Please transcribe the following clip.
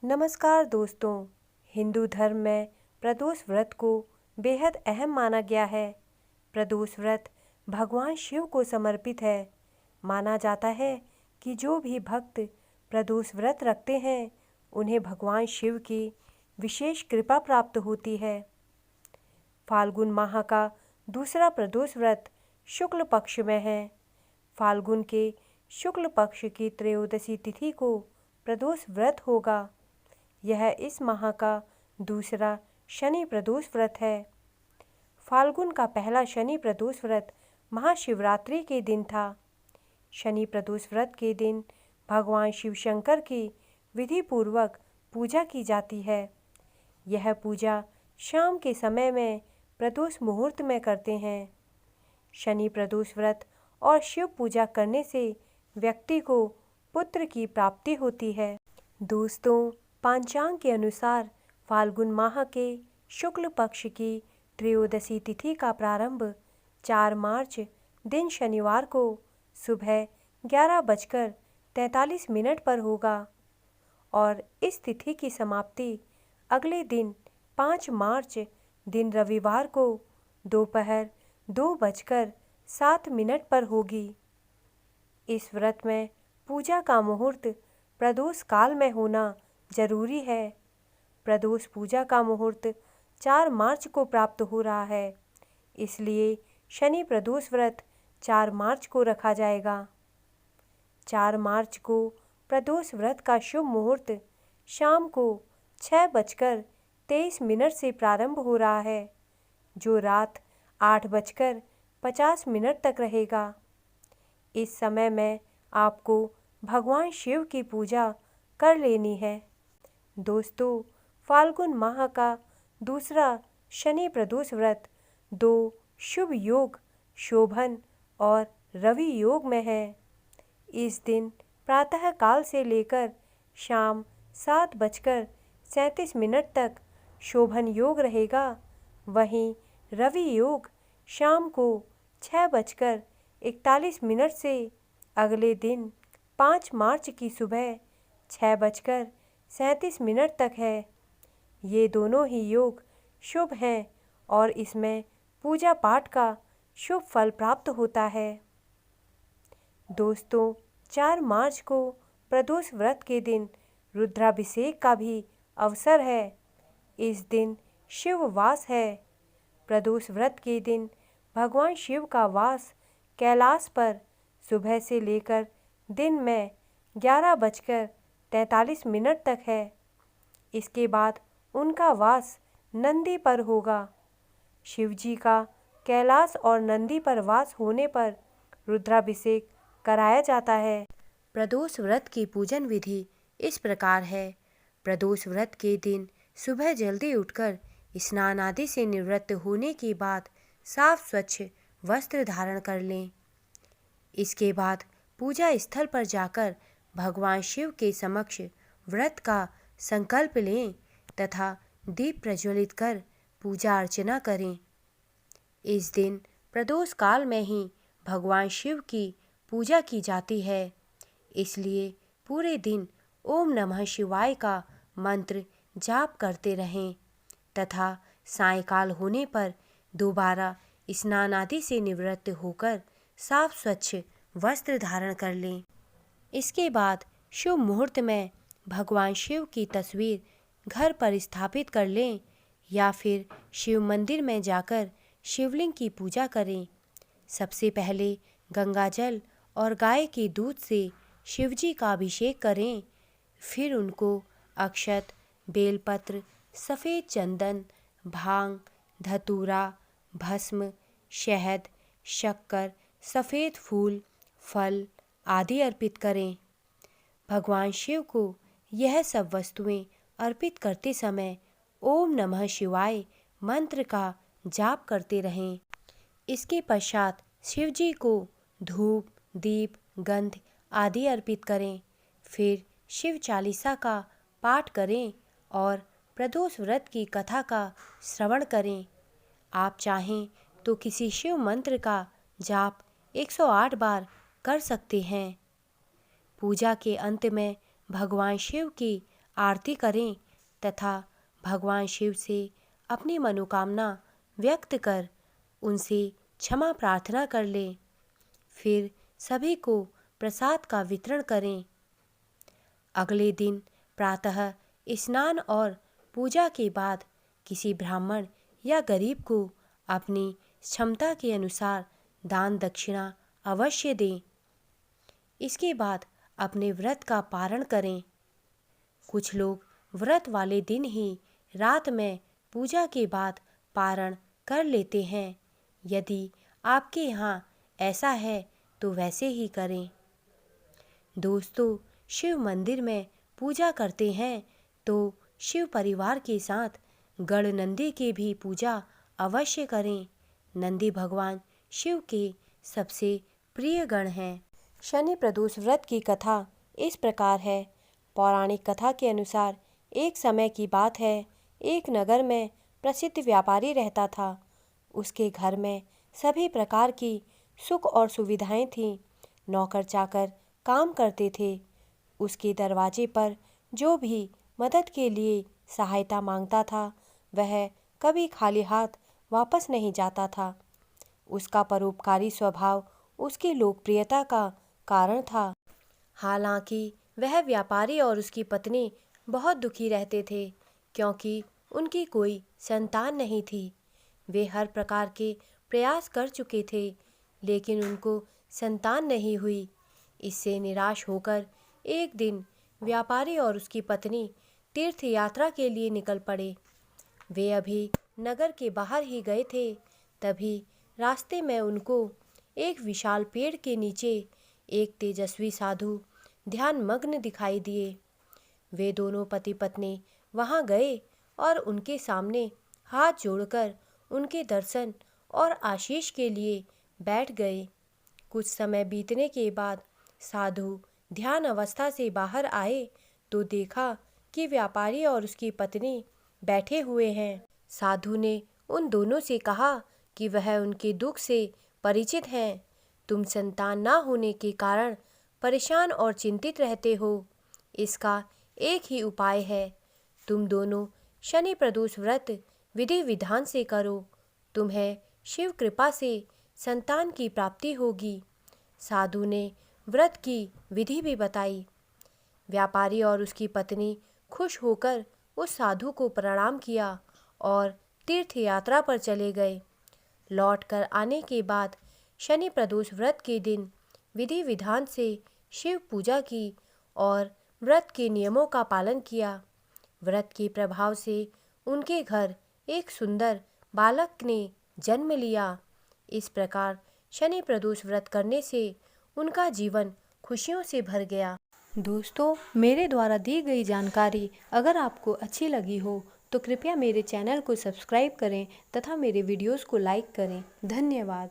नमस्कार दोस्तों। हिंदू धर्म में प्रदोष व्रत को बेहद अहम माना गया है। प्रदोष व्रत भगवान शिव को समर्पित है। माना जाता है कि जो भी भक्त प्रदोष व्रत रखते हैं उन्हें भगवान शिव की विशेष कृपा प्राप्त होती है। फाल्गुन माह का दूसरा प्रदोष व्रत शुक्ल पक्ष में है। फाल्गुन के शुक्ल पक्ष की त्रयोदशी तिथि को प्रदोष व्रत होगा। यह इस माह का दूसरा शनि प्रदोष व्रत है। फाल्गुन का पहला शनि प्रदोष व्रत महाशिवरात्रि के दिन था। शनि प्रदोष व्रत के दिन भगवान शिव शंकर की विधि पूर्वक पूजा की जाती है। यह पूजा शाम के समय में प्रदोष मुहूर्त में करते हैं। शनि प्रदोष व्रत और शिव पूजा करने से व्यक्ति को पुत्र की प्राप्ति होती है। दोस्तों, पंचांग के अनुसार फाल्गुन माह के शुक्ल पक्ष की त्रयोदशी तिथि का प्रारंभ 4 मार्च दिन शनिवार को सुबह 11:43 पर होगा और इस तिथि की समाप्ति अगले दिन 5 मार्च दिन रविवार को दोपहर 2:07 पर होगी। इस व्रत में पूजा का मुहूर्त प्रदोष काल में होना जरूरी है। प्रदोष पूजा का मुहूर्त 4 मार्च को प्राप्त हो रहा है, इसलिए शनि प्रदोष व्रत 4 मार्च को रखा जाएगा। 4 मार्च को प्रदोष व्रत का शुभ मुहूर्त शाम को 6:23 से प्रारंभ हो रहा है, जो रात 8:50 तक रहेगा। इस समय में आपको भगवान शिव की पूजा कर लेनी है। दोस्तों, फाल्गुन माह का दूसरा शनि प्रदोष व्रत 2 शुभ योग शोभन और रवि योग में है। इस दिन प्रातः काल से लेकर शाम 7:37 तक शोभन योग रहेगा। वहीं रवि योग शाम को 6:41 से अगले दिन 5 मार्च की सुबह 6:37 तक है। ये दोनों ही योग शुभ हैं और इसमें पूजा पाठ का शुभ फल प्राप्त होता है। दोस्तों, 4 मार्च को प्रदोष व्रत के दिन रुद्राभिषेक का भी अवसर है। इस दिन शिव वास है। प्रदोष व्रत के दिन भगवान शिव का वास कैलाश पर सुबह से लेकर दिन में 11:43 तक है। इसके बाद उनका वास नंदी पर होगा। शिवजी का कैलाश और नंदी पर वास होने पर रुद्राभिषेक कराया जाता है। प्रदोष व्रत की पूजन विधि इस प्रकार है। प्रदोष व्रत के दिन सुबह जल्दी उठकर स्नान आदि से निवृत्त होने के बाद साफ स्वच्छ वस्त्र धारण कर लें। इसके बाद पूजा स्थल पर जाकर भगवान शिव के समक्ष व्रत का संकल्प लें तथा दीप प्रज्वलित कर पूजा अर्चना करें। इस दिन प्रदोष काल में ही भगवान शिव की पूजा की जाती है, इसलिए पूरे दिन ओम नमः शिवाय का मंत्र जाप करते रहें तथा सायंकाल होने पर दोबारा स्नान आदि से निवृत्त होकर साफ स्वच्छ वस्त्र धारण कर लें। इसके बाद शुभ मुहूर्त में भगवान शिव की तस्वीर घर पर स्थापित कर लें या फिर शिव मंदिर में जाकर शिवलिंग की पूजा करें। सबसे पहले गंगा जल और गाय के दूध से शिवजी का अभिषेक करें। फिर उनको अक्षत, बेलपत्र, सफ़ेद चंदन, भांग, धतूरा, भस्म, शहद, शक्कर, सफ़ेद फूल, फल आदि अर्पित करें। भगवान शिव को यह सब वस्तुएं अर्पित करते समय ओम नमः शिवाय मंत्र का जाप करते रहें। इसके पश्चात शिवजी को धूप, दीप, गंध आदि अर्पित करें। फिर शिव चालीसा का पाठ करें और प्रदोष व्रत की कथा का श्रवण करें। आप चाहें तो किसी शिव मंत्र का जाप 108 बार कर सकते हैं। पूजा के अंत में भगवान शिव की आरती करें तथा भगवान शिव से अपनी मनोकामना व्यक्त कर उनसे क्षमा प्रार्थना कर लें। फिर सभी को प्रसाद का वितरण करें। अगले दिन प्रातः स्नान और पूजा के बाद किसी ब्राह्मण या गरीब को अपनी क्षमता के अनुसार दान दक्षिणा अवश्य दें। इसके बाद अपने व्रत का पारण करें। कुछ लोग व्रत वाले दिन ही रात में पूजा के बाद पारण कर लेते हैं। यदि आपके यहाँ ऐसा है तो वैसे ही करें। दोस्तों, शिव मंदिर में पूजा करते हैं तो शिव परिवार के साथ गण नंदी की भी पूजा अवश्य करें। नंदी भगवान शिव के सबसे प्रिय गण हैं। शनि प्रदोष व्रत की कथा इस प्रकार है। पौराणिक कथा के अनुसार एक समय की बात है, एक नगर में प्रसिद्ध व्यापारी रहता था। उसके घर में सभी प्रकार की सुख और सुविधाएं थीं। नौकर चाकर काम करते थे। उसके दरवाजे पर जो भी मदद के लिए सहायता मांगता था वह कभी खाली हाथ वापस नहीं जाता था। उसका परोपकारी स्वभाव उसकी लोकप्रियता का कारण था। हालांकि वह व्यापारी और उसकी पत्नी बहुत दुखी रहते थे क्योंकि उनकी कोई संतान नहीं थी। वे हर प्रकार के प्रयास कर चुके थे लेकिन उनको संतान नहीं हुई। इससे निराश होकर एक दिन व्यापारी और उसकी पत्नी तीर्थ यात्रा के लिए निकल पड़े। वे अभी नगर के बाहर ही गए थे, तभी रास्ते में उनको एक विशाल पेड़ के नीचे एक तेजस्वी साधु ध्यान मग्न दिखाई दिए। वे दोनों पति पत्नी वहां गए और उनके सामने हाथ जोड़कर उनके दर्शन और आशीष के लिए बैठ गए। कुछ समय बीतने के बाद साधु ध्यान अवस्था से बाहर आए तो देखा कि व्यापारी और उसकी पत्नी बैठे हुए हैं। साधु ने उन दोनों से कहा कि वह उनके दुख से परिचित हैं। तुम संतान ना होने के कारण परेशान और चिंतित रहते हो। इसका एक ही उपाय है, तुम दोनों शनि प्रदोष व्रत विधि विधान से करो। तुम्हें शिव कृपा से संतान की प्राप्ति होगी। साधु ने व्रत की विधि भी बताई। व्यापारी और उसकी पत्नी खुश होकर उस साधु को प्रणाम किया और तीर्थ यात्रा पर चले गए। लौटकर आने के बाद शनि प्रदोष व्रत के दिन विधि विधान से शिव पूजा की और व्रत के नियमों का पालन किया। व्रत के प्रभाव से उनके घर एक सुंदर बालक ने जन्म लिया। इस प्रकार शनि प्रदोष व्रत करने से उनका जीवन खुशियों से भर गया। दोस्तों, मेरे द्वारा दी गई जानकारी अगर आपको अच्छी लगी हो तो कृपया मेरे चैनल को सब्सक्राइब करें तथा मेरे वीडियोस को लाइक करें। धन्यवाद।